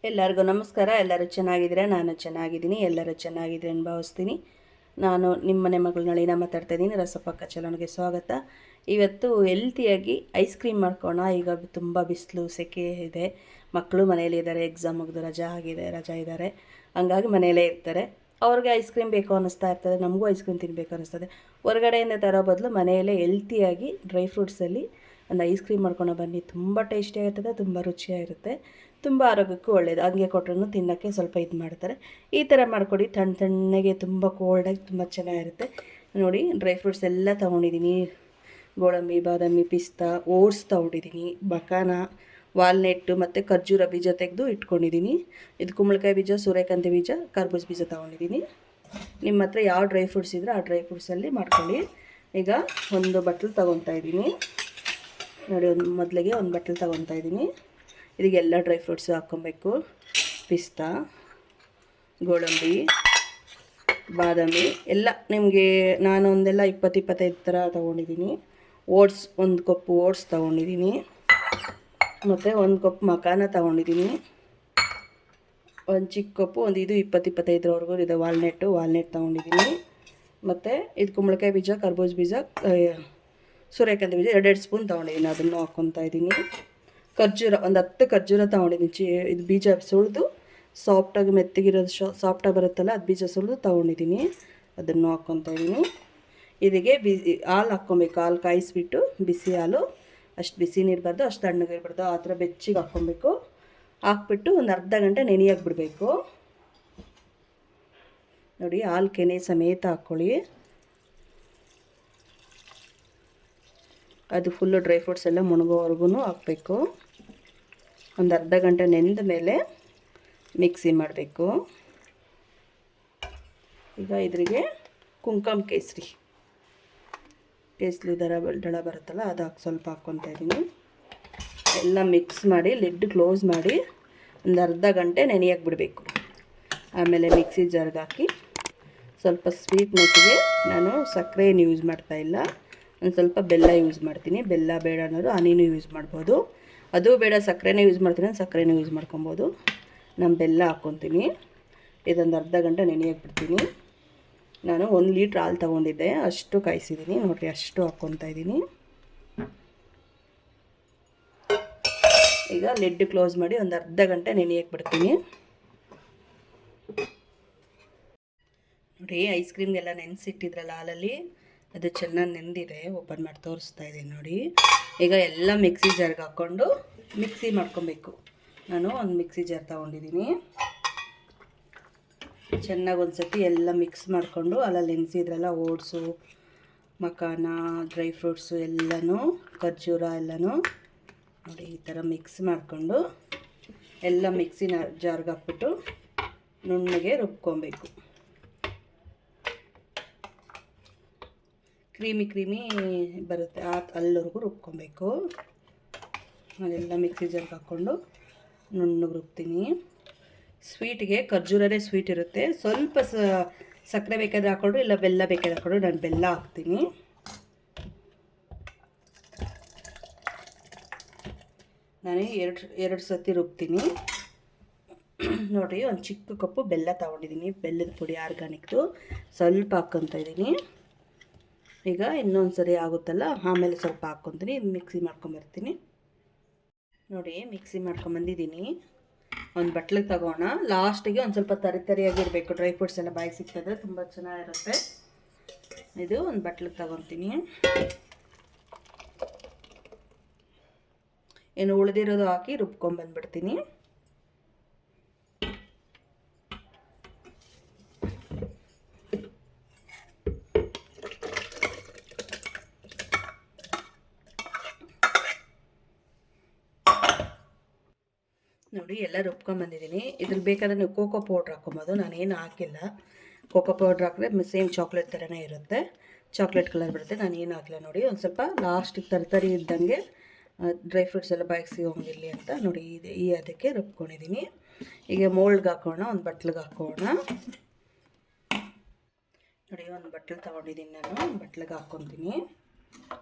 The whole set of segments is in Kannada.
ಎಲ್ಲರಿಗೂ ನಮಸ್ಕಾರ. ಎಲ್ಲರೂ ಚೆನ್ನಾಗಿದ್ದೀರಾ? ನಾನು ಚೆನ್ನಾಗಿದ್ದೀನಿ. ಎಲ್ಲರೂ ಚೆನ್ನಾಗಿದ್ರೆ ಅಂತ ಭಾವಿಸ್ತೀನಿ. ನಾನು ನಿಮ್ಮ ಮನೆ ಮಗಳು ನಳಿನ ಮಾತಾಡ್ತಾ ಇದ್ದೀನಿ. ರಸಪಕ್ಕ ಚಲೋನಿಗೆ ಸ್ವಾಗತ. ಇವತ್ತು ಹೆಲ್ತಿಯಾಗಿ ಐಸ್ ಕ್ರೀಮ್ ಮಾಡ್ಕೋಣ. ಈಗ ತುಂಬ ಬಿಸಿಲು ಸೆಕೆ ಇದೆ. ಮಕ್ಕಳು ಮನೆಯಲ್ಲಿದ್ದಾರೆ, ಎಕ್ಸಾಮ್ ಮುಗಿದು ರಜಾ ಇದ್ದಾರೆ, ಹಂಗಾಗಿ ಮನೆಯಲ್ಲೇ ಇರ್ತಾರೆ. ಅವ್ರಿಗೆ ಐಸ್ ಕ್ರೀಮ್ ಬೇಕು ಅನ್ನಿಸ್ತಾ ಇರ್ತದೆ, ನಮಗೂ ಐಸ್ ಕ್ರೀಮ್ ತಿನ್ನಬೇಕು ಅನ್ನಿಸ್ತದೆ. ಹೊರಗಡೆಯಿಂದ ತರೋ ಬದಲು ಮನೆಯಲ್ಲೇ ಹೆಲ್ತಿಯಾಗಿ ಡ್ರೈ ಫ್ರೂಟ್ಸಲ್ಲಿ ಒಂದು ಐಸ್ ಕ್ರೀಮ್ ಮಾಡ್ಕೊಂಡು ಬನ್ನಿ. ತುಂಬ ಟೇಸ್ಟಿಯಾಗಿರ್ತದೆ, ತುಂಬ ರುಚಿಯಾಗಿರುತ್ತೆ, ತುಂಬ ಆರೋಗ್ಯಕ್ಕೂ ಒಳ್ಳೆಯದು. ಹಂಗೆ ಕೊಟ್ಟರು ತಿನ್ನೋಕ್ಕೆ ಸ್ವಲ್ಪ ಇದು ಮಾಡ್ತಾರೆ. ಈ ಥರ ಮಾಡಿಕೊಡಿ, ತಣ್ಣಗೆ ತುಂಬ ಕೋಲ್ಡಾಗಿ ತುಂಬ ಚೆನ್ನಾಗಿರುತ್ತೆ. ನೋಡಿ, ಡ್ರೈ ಫ್ರೂಟ್ಸ್ ಎಲ್ಲ ತೊಗೊಂಡಿದ್ದೀನಿ. ಗೋಡಂಬಿ, ಬಾದಾಮಿ, ಪಿಸ್ತಾ, ಓಟ್ಸ್ ತೊಗೊಂಡಿದ್ದೀನಿ, ಬಕಾನ, ವಾಲ್ನೆಟ್ಟು ಮತ್ತು ಖರ್ಜೂರ ಬೀಜ ತೆಗೆದು ಇಟ್ಕೊಂಡಿದ್ದೀನಿ. ಇದು ಕುಂಬಳಕಾಯಿ ಬೀಜ, ಸೂರ್ಯಕಾಂತಿ ಬೀಜ, ಕರ್ಬೂಜ ಬೀಜ ತೊಗೊಂಡಿದ್ದೀನಿ. ನಿಮ್ಮ ಹತ್ರ ಯಾವ ಡ್ರೈ ಫ್ರೂಟ್ಸ್ ಇದ್ದರೆ ಆ ಡ್ರೈ ಫ್ರೂಟ್ಸಲ್ಲಿ ಮಾಡ್ಕೊಳ್ಳಿ. ಈಗ ಒಂದು ಬಟ್ಲು ತೊಗೊತಾ ಇದ್ದೀನಿ. ನೋಡಿ, ಮೊದಲಿಗೆ ಒಂದು ಬಟ್ಲು ತೊಗೊತಾ ಇದ್ದೀನಿ. ಇದಕ್ಕೆಲ್ಲ ಡ್ರೈ ಫ್ರೂಟ್ಸು ಹಾಕ್ಕೊಬೇಕು. ಪಿಸ್ತಾ, ಗೋಡಂಬಿ, ಬಾದಾಮಿ ಎಲ್ಲ ನಿಮಗೆ ನಾನು ಒಂದೆಲ್ಲ 20-25 ಥರ ತೊಗೊಂಡಿದ್ದೀನಿ. ಓಟ್ಸ್, ಒಂದು ಕಪ್ಪು ಓಟ್ಸ್ ತೊಗೊಂಡಿದ್ದೀನಿ, ಮತ್ತು ಒಂದು ಕಪ್ ಮಕಾನ ತೊಗೊಂಡಿದ್ದೀನಿ. ಒಂದು ಚಿಕ್ಕ ಕಪ್ಪು, ಒಂದು ಇದು 20-25ವರೆಗೂ ಇದೆ ವಾಲ್ನೆಟ್ ತೊಗೊಂಡಿದ್ದೀನಿ. ಮತ್ತು ಇದು ಕುಂಬಳಕಾಯಿ ಬೀಜ, ಕರ್ಬೂಜ ಬೀಜ, ಸೂರ್ಯಕಾಂತಿ ಬೀಜ 2 ಸ್ಪೂನ್ ತೊಗೊಂಡಿದ್ದೀನಿ. ಅದನ್ನು ಹಾಕ್ಕೊತಾ ಇದ್ದೀನಿ. ಖರ್ಜೂರ ಒಂದು 10 ಖರ್ಜೂರ ತೊಗೊಂಡಿದ್ದೀನಿ. ಇದು ಬೀಜ ಸುಳಿದು ಸಾಫ್ಟಾಗಿ ಮೆತ್ತಗಿರೋದು ಸಾಫ್ಟಾಗಿ ಬರುತ್ತಲ್ಲ, ಅದು ಬೀಜ ಸುಳಿದು ತೊಗೊಂಡಿದ್ದೀನಿ. ಅದನ್ನು ಹಾಕ್ಕೊತಾ ಇದ್ದೀನಿ. ಇದಕ್ಕೆ ಹಾಲು ಹಾಕ್ಕೊಬೇಕು. ಹಾಲು ಕಾಯಿಸ್ಬಿಟ್ಟು, ಬಿಸಿ ಹಾಲು, ಅಷ್ಟು ಬಿಸಿನೂ ಇರಬಾರ್ದು, ಅಷ್ಟು ತಣ್ಣಗೆ ಇರಬಾರ್ದು, ಆ ಥರ ಬೆಚ್ಚಿಗೆ ಹಾಕ್ಕೊಬೇಕು. ಹಾಕ್ಬಿಟ್ಟು ಒಂದು ಅರ್ಧ ಗಂಟೆ ನೆನೆಯಾಗಿ ಬಿಡಬೇಕು. ನೋಡಿ, ಹಾಲು ಕೆನೆ ಸಮೇತ ಹಾಕ್ಕೊಳ್ಳಿ. ಅದು ಫುಲ್ಲು ಡ್ರೈ ಫ್ರೂಟ್ಸ್ ಎಲ್ಲ ಮುಣಗೋವರೆಗೂ ಹಾಕಬೇಕು. ಒಂದು ಅರ್ಧ ಗಂಟೆ ನೆನೆದ ಮೇಲೆ ಮಿಕ್ಸಿ ಮಾಡಬೇಕು. ಈಗ ಇದ್ರಿಗೆ ಕುಂಕುಮ ಕೇಸರಿ ದಳ ಬರುತ್ತಲ್ಲ, ಅದು ಸ್ವಲ್ಪ ಹಾಕ್ಕೊತಾ ಇದ್ದೀನಿ. ಎಲ್ಲ ಮಿಕ್ಸ್ ಮಾಡಿ ಲಿಡ್ ಕ್ಲೋಸ್ ಮಾಡಿ ಒಂದು ಅರ್ಧ ಗಂಟೆ ನೆನೆಯಕ್ಕೆ ಬಿಡಬೇಕು. ಆಮೇಲೆ ಮಿಕ್ಸಿ ಜಾರ್ಗೆ ಹಾಕಿ ಸ್ವಲ್ಪ ಸ್ವೀಟ್ನೆಸ್ಗೆ ನಾನು ಸಕ್ಕರೆ ಏನು ಯೂಸ್ ಮಾಡ್ತಾಯಿಲ್ಲ, ಒಂದು ಸ್ವಲ್ಪ ಬೆಲ್ಲ ಯೂಸ್ ಮಾಡ್ತೀನಿ. ಬೆಲ್ಲ ಬೇಡ ಅನ್ನೋರು ಹನಿನೂ ಯೂಸ್ ಮಾಡ್ಬೋದು. ಅದು ಬೇಡ ಸಕ್ಕರೆನೇ ಯೂಸ್ ಮಾಡ್ತೀನಿ, ಸಕ್ಕರೆನೇ ಯೂಸ್ ಮಾಡ್ಕೊಬೋದು. ನಾನು ಬೆಲ್ಲ ಹಾಕ್ಕೊತೀನಿ. ಇದೊಂದು ಅರ್ಧ ಗಂಟೆ ನೆನೆಯಕ್ಕೆ ಬಿಡ್ತೀನಿ. ನಾನು 1 ಲೀಟ್ರ್ ಹಾಲು ತೊಗೊಂಡಿದ್ದೆ, ಅಷ್ಟು ಕಾಯಿಸಿದ್ದೀನಿ. ನೋಡಿರಿ, ಅಷ್ಟು ಹಾಕ್ಕೊತಾ ಇದ್ದೀನಿ. ಈಗ ಲಿಡ್ ಕ್ಲೋಸ್ ಮಾಡಿ ಒಂದು ಅರ್ಧ ಗಂಟೆ ನೆನೆಯಕ್ಕೆ ಬಿಡ್ತೀನಿ. ನೋಡಿ, ಐಸ್ ಕ್ರೀಮ್ಗೆಲ್ಲ ನೆನೆಸಿಟ್ಟಿದ್ರಲ್ಲ ಹಾಲಲ್ಲಿ, ಅದು ಚೆನ್ನಾಗಿ ನೆಂದಿದೆ. ಓಪನ್ ಮಾಡಿ ತೋರಿಸ್ತಾ ಇದ್ದೀನಿ ನೋಡಿ. ಈಗ ಎಲ್ಲ ಮಿಕ್ಸಿ ಜಾರ್ಗೆ ಹಾಕ್ಕೊಂಡು ಮಿಕ್ಸಿ ಮಾಡ್ಕೊಬೇಕು. ನಾನು ಒಂದು ಮಿಕ್ಸಿ ಜಾರ್ ತೊಗೊಂಡಿದ್ದೀನಿ. ಚೆನ್ನಾಗಿ ಒಂದು ಸತಿ ಎಲ್ಲ ಮಿಕ್ಸ್ ಮಾಡಿಕೊಂಡು, ಅಲ್ಲಲ್ಲಿ ನೆನೆಸಿದ್ರಲ್ಲ ಓಟ್ಸು, ಮಕಾನ, ಡ್ರೈ ಫ್ರೂಟ್ಸು ಎಲ್ಲನೂ, ಖರ್ಜೂರ ಎಲ್ಲನೂ ನೋಡಿ ಈ ಥರ ಮಿಕ್ಸ್ ಮಾಡಿಕೊಂಡು ಎಲ್ಲ ಮಿಕ್ಸಿನ ಜಾರ್ಗೆ ಹಾಕ್ಬಿಟ್ಟು ನುಣ್ಣಗೆ ರುಬ್ಕೊಬೇಕು. ಕ್ರೀಮಿ ಬರುತ್ತೆ, ಅಲ್ಲಿವರೆಗೂ ರುಬ್ಕೊಬೇಕು. ಅದೆಲ್ಲ ಮಿಕ್ಸಿ ಜಾರ್ಗೆ ಹಾಕ್ಕೊಂಡು ನುಣ್ಣಗೆ ರುಬ್ತೀನಿ. ಸ್ವೀಟಿಗೆ ಖರ್ಜೂರನೇ ಸ್ವೀಟ್ ಇರುತ್ತೆ. ಸ್ವಲ್ಪ ಸಕ್ಕರೆ ಬೇಕಾದರೆ ಹಾಕ್ಕೊಂಡು, ಇಲ್ಲ ಬೆಲ್ಲ ಬೇಕಾದ್ರೆ ಹಾಕ್ಕೊಂಡು. ನಾನು ಬೆಲ್ಲ ಹಾಕ್ತೀನಿ. ನಾನು ಎರಡು ಸತಿ ರುಬ್ತೀನಿ. ನೋಡಿರಿ, ಒಂದು ಚಿಕ್ಕ ಕಪ್ಪು ಬೆಲ್ಲ ತೊಗೊಂಡಿದ್ದೀನಿ. ಬೆಲ್ಲದ ಪುಡಿ ಆರ್ಗಾನಿಕ್ದು ಸ್ವಲ್ಪ ಹಾಕ್ಕೊತಾ ಇದ್ದೀನಿ. ಈಗ ಇನ್ನೊಂದು ಸರಿ ಆಗುತ್ತಲ್ಲ, ಆಮೇಲೆ ಸ್ವಲ್ಪ ಹಾಕ್ಕೊತೀನಿ. ಮಿಕ್ಸಿ ಮಾಡ್ಕೊಂಬರ್ತೀನಿ. ನೋಡಿ, ಮಿಕ್ಸಿ ಮಾಡ್ಕೊಂಬಂದಿದ್ದೀನಿ. ಒಂದು ಬಟ್ಲಿಗೆ ತಗೋಣ. ಲಾಸ್ಟಿಗೆ ಒಂದು ಸ್ವಲ್ಪ ತರಿಯಾಗಿರಬೇಕು. ಡ್ರೈ ಫ್ರೂಟ್ಸ್ ಎಲ್ಲ ಬಾಯಿಗೆ ಸಿಗ್ತದೆ, ತುಂಬ ಚೆನ್ನಾಗಿರುತ್ತೆ. ಇದು ಒಂದು ಬಟ್ಲಿಗೆ ತಗೊತೀನಿ. ಏನು ಉಳಿದಿರೋದು ಹಾಕಿ ರುಬ್ಕೊಂಬಂದ್ಬಿಡ್ತೀನಿ. ನೋಡಿ, ಎಲ್ಲ ರುಬ್ಕೊಂಬಂದಿದ್ದೀನಿ. ಇದ್ರಲ್ಲಿ ಬೇಕಾದರೆ ನೀವು ಕೋಕೋ ಪೌಡ್ರ್ ಹಾಕ್ಕೊಬೋದು. ನಾನೇನು ಹಾಕಿಲ್ಲ. ಕೋಕೋ ಪೌಡ್ರ್ ಹಾಕಿದ್ರೆ ಸೇಮ್ ಚಾಕ್ಲೇಟ್ ಥರನೇ ಇರುತ್ತೆ, ಚಾಕ್ಲೇಟ್ ಕಲರ್ ಬರುತ್ತೆ. ನಾನು ಏನು ಹಾಕಿಲ್ಲ. ನೋಡಿ, ಒಂದು ಸ್ವಲ್ಪ ಲಾಸ್ಟಿಗೆ ತರಿ ಇದ್ದಂಗೆ ಡ್ರೈ ಫ್ರೂಟ್ಸ್ ಎಲ್ಲ ಬಾಯಿಗೆ ಸಿಗೋಂಗಿರಲಿ ಅಂತ ನೋಡಿ ಅದಕ್ಕೆ ರುಬ್ಕೊಂಡಿದ್ದೀನಿ. ಈಗ ಮೋಲ್ಡ್ಗೆ ಹಾಕೋಣ, ಒಂದು ಬಟ್ಲಿಗೆ ಹಾಕೋಣ. ನೋಡಿ, ಒಂದು ಬಟ್ಲು ತೊಗೊಂಡಿದ್ದೀನಿ ನಾನು. ಒಂದು ಬಟ್ಲಿಗೆ ಹಾಕ್ಕೊತೀನಿ.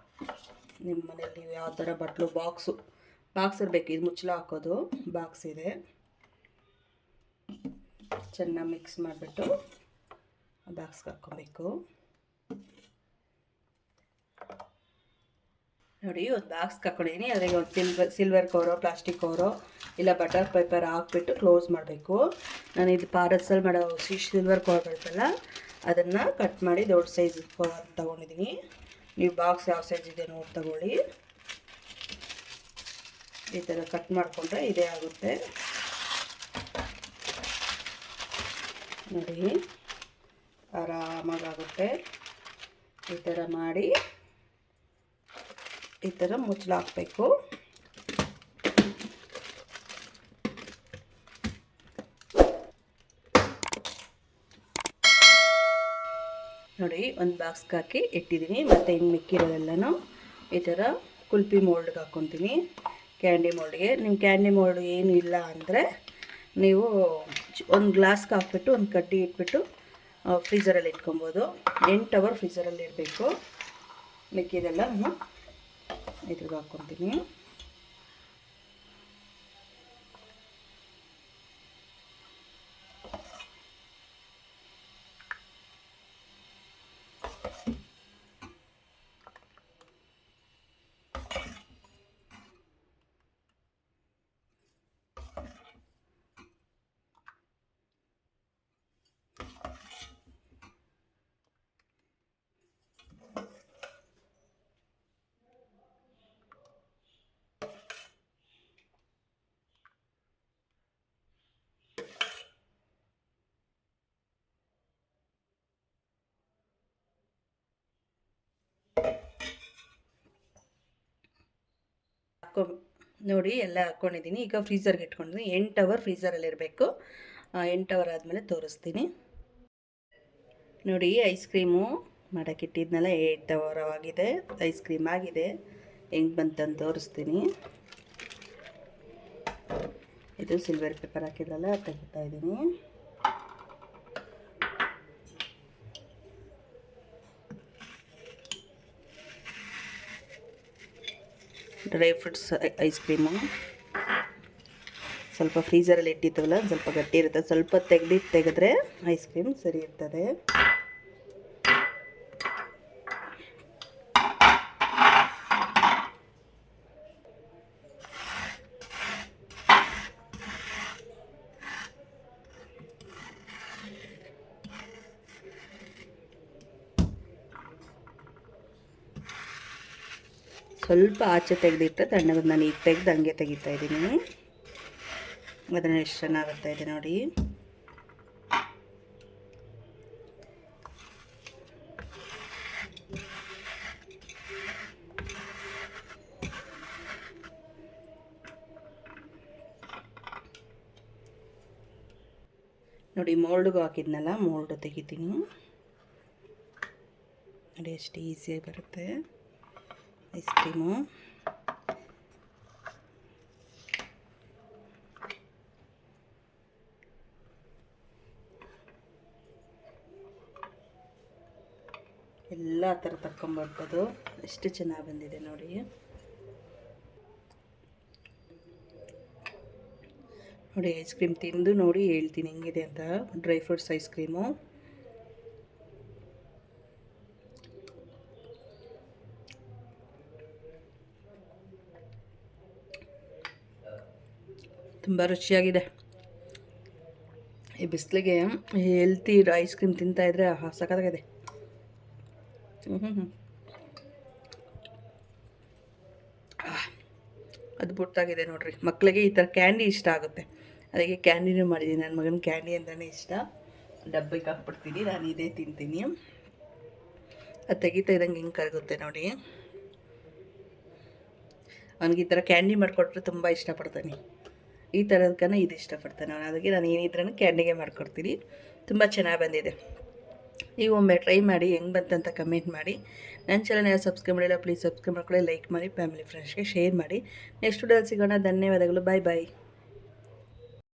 ನಿಮ್ಮ ಮನೇಲಿ ನೀವು ಯಾವ ಥರ ಬಟ್ಲು ಬಾಕ್ಸ್ ಇರಬೇಕು. ಇದು ಮುಚ್ಚಳ ಹಾಕೋದು ಬಾಕ್ಸ್ ಇದೆ. ಚೆನ್ನಾಗಿ ಮಿಕ್ಸ್ ಮಾಡಿಬಿಟ್ಟು ಬಾಕ್ಸ್ಗೆ ಹಾಕ್ಕೊಬೇಕು. ನೋಡಿ ಒಂದು ಬಾಕ್ಸ್ಗೆ ಹಾಕ್ಕೊಂಡಿದ್ದೀನಿ. ಅದಕ್ಕೆ ಒಂದು ಸಿಲ್ವರ್ ಕವರೋ ಪ್ಲಾಸ್ಟಿಕ್ ಕವರೋ ಇಲ್ಲ ಬಟರ್ ಪೇಪರ್ ಹಾಕ್ಬಿಟ್ಟು ಕ್ಲೋಸ್ ಮಾಡಬೇಕು. ನಾನು ಇದು ಪಾರ್ಸಲ್ ಮಾಡೋ ಸಿಲ್ವರ್ ಕವರ್ ಬರುತ್ತಲ್ಲ ಅದನ್ನು ಕಟ್ ಮಾಡಿ ದೊಡ್ಡ ಸೈಜ್ ತೊಗೊಂಡಿದ್ದೀನಿ. ನೀವು ಬಾಕ್ಸ್ ಯಾವ ಸೈಜ್ ಇದೆ ನೋಡಿ ತಗೊಳ್ಳಿ. ಈ ಥರ ಕಟ್ ಮಾಡಿಕೊಂಡ್ರೆ ಇದೇ ಆಗುತ್ತೆ ನೋಡಿ, ಆರಾಮಾಗುತ್ತೆ. ಈ ಥರ ಮಾಡಿ ಈ ಥರ ಮುಚ್ಚಳ ಹಾಕಬೇಕು. ನೋಡಿ ಒಂದು ಬಾಕ್ಸ್ಗೆ ಹಾಕಿ ಇಟ್ಟಿದ್ದೀನಿ. ಮತ್ತು ಇನ್ನು ಮಿಕ್ಕಿರೋದೆಲ್ಲನೂ ಈ ಥರ ಕುಲ್ಫಿ ಮೋಲ್ಡ್ಗೆ ಹಾಕ್ಕೊತೀನಿ, ಕ್ಯಾಂಡಿ ಮೋಲ್ಡ್ಗೆ. ನಿಮ್ಮ ಕ್ಯಾಂಡಿ ಮೋಲ್ಡ್ ಏನು ಇಲ್ಲ ಅಂದರೆ ನೀವು ಒಂದು ಗ್ಲಾಸ್ಗೆ ಹಾಕ್ಬಿಟ್ಟು ಒಂದು ಕಡ್ಡಿ ಇಟ್ಬಿಟ್ಟು ಫ್ರೀಝರಲ್ಲಿ ಇಟ್ಕೊಬೋದು. 8 ಅವರ್ ಫ್ರೀಝರಲ್ಲಿ ಇರಬೇಕು. ಮಿಕ್ಕಿದೆಲ್ಲ ನಾನು ಇದ್ರಿಗೆ ಹಾಕ್ಕೊತೀನಿ. ನೋಡಿ ಎಲ್ಲ ಹಾಕ್ಕೊಂಡಿದ್ದೀನಿ. ಈಗ ಫ್ರೀಝರ್ಗೆ ಇಟ್ಕೊಂಡಿದ್ದೀನಿ. 8 ಅವರ್ ಫ್ರೀಝರಲ್ಲಿ ಇರಬೇಕು. 8 ಅವರ್ ಆದಮೇಲೆ ತೋರಿಸ್ತೀನಿ. ನೋಡಿ ಐಸ್ ಕ್ರೀಮು ಮಾಡೋಕ್ಕಿಟ್ಟಿದ್ನಲ್ಲ 8 ಅವರ್ ಆಗಿದೆ. ಐಸ್ ಕ್ರೀಮ್ ಆಗಿದೆ. ಹೆಂಗೆ ಬಂತಂದು ತೋರಿಸ್ತೀನಿ. ಇದು ಸಿಲ್ವರ್ ಪೇಪರ್ ಹಾಕಿದ್ರಲ್ಲ ತೆಗಿತಾ ಇದ್ದೀನಿ. ಡ್ರೈ ಫ್ರೂಟ್ಸ್ ಐಸ್ ಕ್ರೀಮು ಸ್ವಲ್ಪ ಫ್ರೀಝರಲ್ಲಿ ಇಟ್ಟಿತ್ತವಲ್ಲ ಸ್ವಲ್ಪ ಗಟ್ಟಿ ಇರುತ್ತೆ. ಸ್ವಲ್ಪ ತೆಗೆದ್ರೆ ಐಸ್ ಕ್ರೀಮ್ ಸರಿ ಇರ್ತದೆ. ಸ್ವಲ್ಪ ಆಚೆ ತೆಗೆದಿಟ್ಟರೆ ತಣ್ಣಗೆ ನಾನು ಈಗ ತೆಗೆದು ಹಂಗೆ ತೆಗಿತಾ ಇದ್ದೀನಿ. ಅದನ್ನು ಎಷ್ಟು ಚೆನ್ನಾಗುತ್ತೆ ಇದೆ ನೋಡಿ. ನೋಡಿ ಮೋಲ್ಡ್ಗೂ ಹಾಕಿದ್ನಲ್ಲ, ಮೋಲ್ಡ್ ತೆಗಿತೀನಿ ನೋಡಿ. ಎಷ್ಟು ಈಸಿಯಾಗಿ ಬರುತ್ತೆ ಐಸ್ ಕ್ರೀಮು. ಎಲ್ಲ ಥರ ತಕ್ಕೊಂಬರ್ಬೋದು. ಎಷ್ಟು ಚೆನ್ನಾಗಿ ಬಂದಿದೆ ನೋಡಿ. ನೋಡಿ ಐಸ್ ಕ್ರೀಮ್ ತಿಂದು ನೋಡಿ ಹೇಳ್ತೀನಿ ಹೆಂಗಿದೆ ಅಂತ. ಡ್ರೈ ಫ್ರೂಟ್ಸ್ ಐಸ್ ಕ್ರೀಮು ತುಂಬ ರುಚಿಯಾಗಿದೆ. ಈ ಬಿಸಿಲಿಗೆ ಹೆಲ್ತಿ ಐಸ್ ಕ್ರೀಮ್ ತಿಂತಾಯಿದ್ರೆ ಸಖತ್ತಾಗಿದೆ. ಅದ್ಭುತವಾಗಿದೆ ನೋಡ್ರಿ. ಮಕ್ಕಳಿಗೆ ಈ ಥರ ಕ್ಯಾಂಡಿ ಇಷ್ಟ ಆಗುತ್ತೆ, ಅದಕ್ಕೆ ಕ್ಯಾಂಡಿನೂ ಮಾಡಿದ್ದೀನಿ. ನನ್ನ ಮಗನ ಕ್ಯಾಂಡಿ ಅಂತಲೇ ಇಷ್ಟ. ಡಬ್ಬಿಗೆ ಹಾಕ್ಬಿಡ್ತೀನಿ, ನಾನು ಇದೇ ತಿಂತೀನಿ. ಅದು ತೆಗಿತಾ ಇದ್ದಂಗೆ ಹಿಂಗೆ ಕರಗುತ್ತೆ ನೋಡಿ. ಅವನಿಗೆ ಈ ಥರ ಕ್ಯಾಂಡಿ ಮಾಡಿಕೊಟ್ರೆ ತುಂಬ ಇಷ್ಟಪಡ್ತಾನೆ. ಈ ಥರದಕ್ಕನ ಇದು ಇಷ್ಟಪಡ್ತಾನೆ ಅವನು. ಅದಕ್ಕೆ ನಾನು ಏನಿದ್ರೂ ಕ್ಯಾಂಡಿಗೆ ಮಾಡಿಕೊಡ್ತೀನಿ. ತುಂಬ ಚೆನ್ನಾಗಿ ಬಂದಿದೆ. ನೀವು ಒಮ್ಮೆ ಟ್ರೈ ಮಾಡಿ, ಹೆಂಗೆ ಬಂತಂತ ಕಮೆಂಟ್ ಮಾಡಿ. ನನ್ನ ಚಾನಲ್ ಯಾರು ಸಬ್ಸ್ಕ್ರೈಬ್ ಮಾಡಿಲ್ಲ ಪ್ಲೀಸ್ ಸಬ್ಸ್ಕ್ರೈಬ್ ಮಾಡ್ಕೊಳ್ಳಿ, ಲೈಕ್ ಮಾಡಿ, ಫ್ಯಾಮಿಲಿ ಫ್ರೆಂಡ್ಸ್ಗೆ ಶೇರ್ ಮಾಡಿ. ನೆಕ್ಸ್ಟ್ ವಿಡಿಯೋದಲ್ಲಿ ಸಿಗೋಣ. ಧನ್ಯವಾದಗಳು. ಬಾಯ್ ಬಾಯ್.